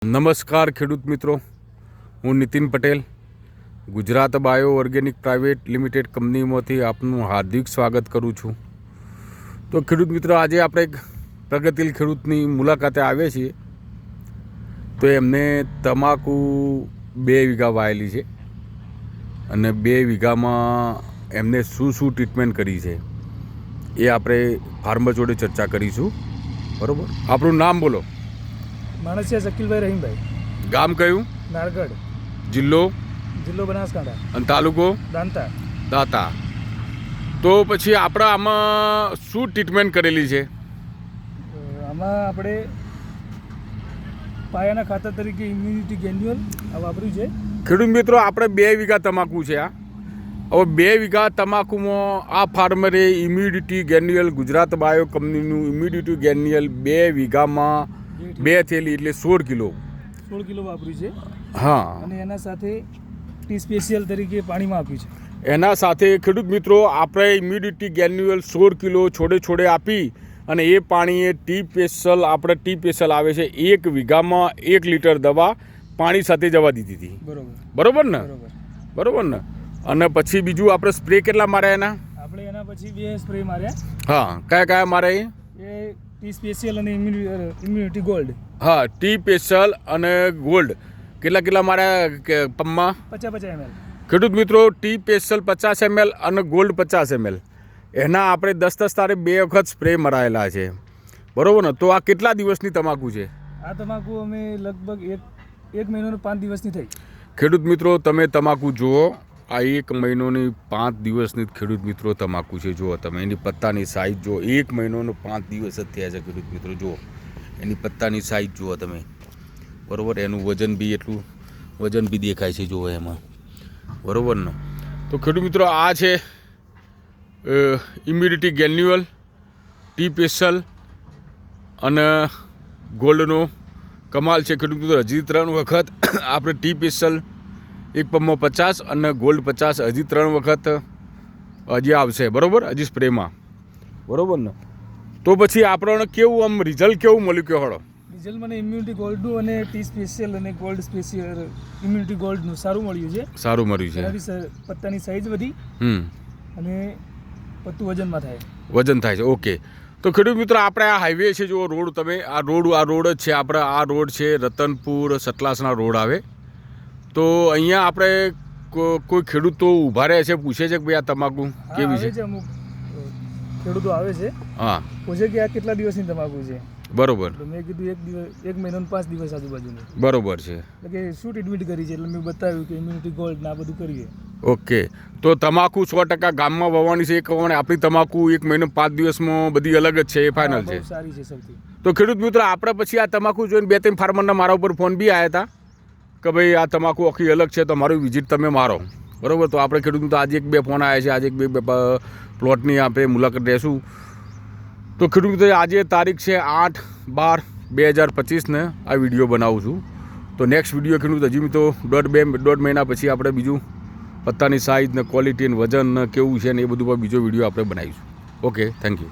નમસ્કાર ખેડૂત મિત્રો, હું Nitin Patel Gujarat bio organic private limited કંપનીમાંથી આપનું હાર્દિક સ્વાગત કરું છું. તો ખેડૂત મિત્રો, આજે આપણે એક પ્રગતિશીલ ખેડૂતની મુલાકાતે આવ્યા છીએ. તો એમને તમાકુ 2 વીઘા વાયેલી છે અને 2 વીઘામાં એમને શું ટ્રીટમેન્ટ કરી છે એ આપણે ફાર્મર જોડે ચર્ચા કરીશું. બરાબર, આપણું નામ બોલો. માણસિયા શકીલભાઈ રહીમભાઈ. ગામ કયું? નારગઢ. જિલ્લો બનાસકાંઠા અને તાલુકો દાંતા. તો પછી આપણે આમાં શું ટ્રીટમેન્ટ કરેલી છે? આમાં આપણે પાયાના ખાતર તરીકે ઇમ્યુનિટી ગ્રેન્યુઅલ વાપર્યું છે. ખેડૂત મિત્રો, આપણે 2 વીઘા તમાકુ છે. હવે 2 વીઘા તમાકુમાં આ ફાર્મરે ઇમ્યુનિટી ગ્રેન્યુઅલ ગુજરાત બાયો કંપનીનું ઇમ્યુનિટી ગ્રેન્યુઅલ 2 વીઘામાં 2 થેલી એટલે 16 કિલો વાપર્યું છે. હા, અને એના સાથે ટી સ્પેશિયલ તરીકે પાણીમાં આપ્યું છે. એના સાથે ખેડૂત મિત્રો, આપણે ઇમ્યુનિટી ગ્રેન્યુઅલ 16 કિલો છોડે આપી અને એ પાણીએ ટી સ્પેશિયલ આવે છે 1 વીઘામાં 1 લીટર દવા પાણી સાથે જવા દીધી હતી. બરોબર ને? અને પછી બીજું આપણે સ્પ્રે કેટલા માર્યા આપણે એના પછી 2 સ્પ્રે માર્યા. હા, કયા માર્યા? એ ટી સ્પેશિયલ અને ઇમ્યુનિટી ગોલ્ડ. હા, ટી સ્પેશિયલ અને ગોલ્ડ કેટલા માર્યા પંપમાં? 50 ml. ખેડૂત મિત્રો, ટી સ્પેશિયલ 50 ml અને ગોલ્ડ 50 ml એના આપણે 10 તારે 2 વખત સ્પ્રે મરાયેલા છે. બરોબર ને? તો આ કેટલા દિવસની તમાકુ છે? આ તમાકુ અમે લગભગ 1 મહિનો 5 દિવસની થઈ. ખેડૂત મિત્રો, તમે તમાકુ જુઓ. આ 1 મહિનોની 5 દિવસની ખેડૂત મિત્રો તમાકુ છે. જુઓ તમે એની પત્તાની સાઇઝ જુઓ. 1 મહિનોનો 5 દિવસ જ થયા છે ખેડૂત મિત્રો. જુઓ એની પત્તાની સાઇઝ જુઓ તમે. બરાબર, એનું વજન બી દેખાય છે જુઓ એમાં. બરાબર ને? તો ખેડૂત મિત્રો, આ છે ઇમ્યુનિટી ગ્રેન્યુઅલ, ટી સ્પેશિયલ અને ગોલ્ડનો કમાલ છે ખેડૂત મિત્રો. હજી 3 વખત આપણે ટી સ્પેશિયલ 1 પંપમાં 50 અને ગોલ્ડ 50 હજી 3 વખત હજી આવશે. બરાબર, હજી સ્પ્રેમાં. બરાબર ને? તો પછી આપણને કેવું આમ રિઝલ્ટ કેવું મળ્યું કે હળો? રિઝલ્ટ મને ઇમ્યુનિટી ગોલ્ડનું અને ટી સ્પેશિયલ અને ગોલ્ડ સ્પેશિયલ ઇમ્યુનિટી ગોલ્ડનું સારું મળ્યું છે. પત્તાની સાઇઝ વધી અને પત્તું વજનમાં થાય છે. ઓકે. તો ખેડૂત મિત્રો, આપણે આ હાઈવે છે જો રોડ, તમે આ રોડ જ છે આપણે. આ રોડ છે રતનપુર સતલાસના રોડ આવે. તો અહીંયા આપણે કોઈ ખેડૂતો ઊભા રહે છે, પૂછે છે કે ભાઈ આ તમાકુ કેવી છે? અમુક ખેડૂતો આવે છે, હા, પૂછે કે આ કેટલા દિવસની તમાકુ છે. બરોબર. મેં કીધું 1 મહિનો 5 દિવસ આજુબાજુની. બરોબર છે. એટલે કે શું ટ્રીટમેન્ટ કરી છે, એટલે મેં બતાવ્યું કે ઇમ્યુનિટી ગોલ્ડ ના બધું કરીએ. ઓકે. તો તમાકુ 100% ગામમાં વાવવાની છે. આપણી તમાકુ 1 મહિનો 5 દિવસમાં બધી અલગ જ છે, એ ફાઇનલ છે. સારી છે સૌથી. તો ખેડૂત મિત્રો, આપણે પછી આ તમાકુ જોઈને 2-3 ફાર્મરના મારા ઉપર ફોન બી આવ્યા હતા કે ભાઈ આ તમાકુ આખી અલગ છે, તો મારું વિઝિટ તમે મારો. બરાબર. તો આપણે ખેડૂત મિત્રો આજે 1-2 ફોન આવ્યા છે. આજે 1-2 પ્લોટની આપણે મુલાકાત લેશું. તો ખેડૂત મિત્રો, આજે તારીખ છે 8/12/2025 ને આ વિડીયો બનાવું છું. તો નેક્સ્ટ વિડીયો ખેડૂત હજી મિત્રો 1.5 મહિના પછી આપણે બીજું પત્તાની સાઇઝ ને ક્વોલિટી ને વજન ને કેવું છે ને એ બધું પર બીજો વિડીયો આપણે બનાવીશું. Okay, thank you.